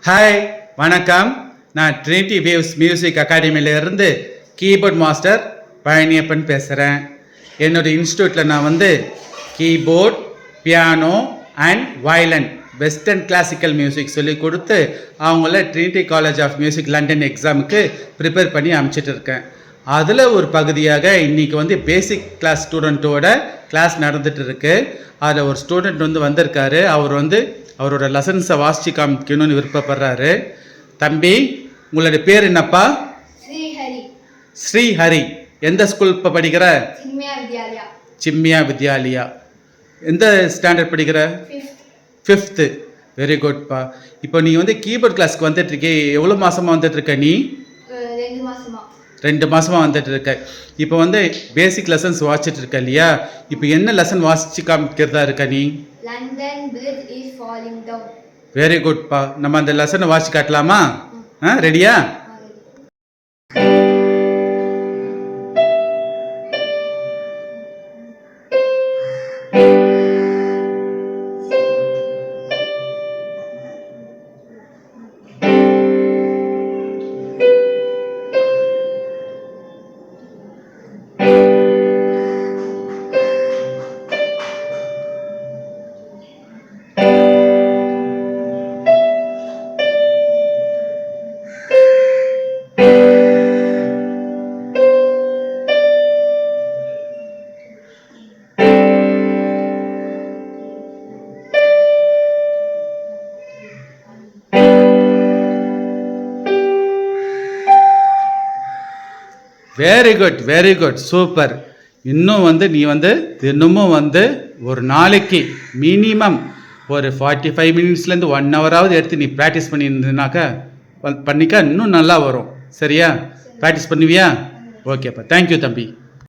Hi வணக்கம். நான் Trinity Waves Music அகாடமியிலேருந்து கீபோர்ட் மாஸ்டர் பழனியப்பன் பேசுகிறேன். என்னோடய இன்ஸ்டியூட்டில் நான் keyboard, piano and violin, western classical music சொல்லி கொடுத்து அவங்கள Trinity College of Music London எக்ஸாமுக்கு ப்ரிப்பேர் பண்ணி அனுப்பிச்சிட்டு இருக்கேன். அதில் ஒரு பகுதியாக இன்றைக்கி பேசிக் கிளாஸ் ஸ்டூடெண்ட்டோட கிளாஸ் நடந்துகிட்டு இருக்கு. அதில் ஒரு ஸ்டூடெண்ட் வந்திருக்காரு. அவர் அவரோட லெசன்ஸை வாசித்து காமிக்கணும்னு விருப்பப்படுறாரு. தம்பி, உங்களோட பேர் என்னப்பா? ஸ்ரீஹரி. ஸ்ரீஹரி. எந்த ஸ்கூல் இப்போ படிக்கிற? சிம்மியா வித்யாலயா. எந்த ஸ்டாண்டர்ட் படிக்கிற? 5th. வெரி குட்ப்பா. இப்போ நீ கீபோர்ட் கிளாஸ்க்கு வந்துட்டுருக்கே, எவ்வளோ மாதமாக வந்துட்டுருக்க நீ? 2 மாதமாக வந்துட்டு இருக்க. இப்போ பேசிக் லெசன்ஸ் வாசிச்சுட்டு இருக்க இல்லையா? இப்போ என்ன லெசன் வாசிச்சு காமிக்கிறதா இருக்க நீ? London Bridge is falling down. Very குட்ப்பா. நம்ம அந்த லெசனை வாசிச்சு காட்டலாமா? ரெடியா? Very good, very good, super. இன்னும் நீ தினமும் ஒரு நாளைக்கு மினிமம் ஒரு 45 மினிட்ஸ்லேருந்து 1 ஹவராவது எடுத்து நீ ப்ராக்டிஸ் பண்ணியிருந்தனாக்கா பண்ணிக்க இன்னும் நல்லா வரும். சரியா? ப்ராக்டிஸ் பண்ணுவியா? ஓகேப்பா. தேங்க்யூ தம்பி.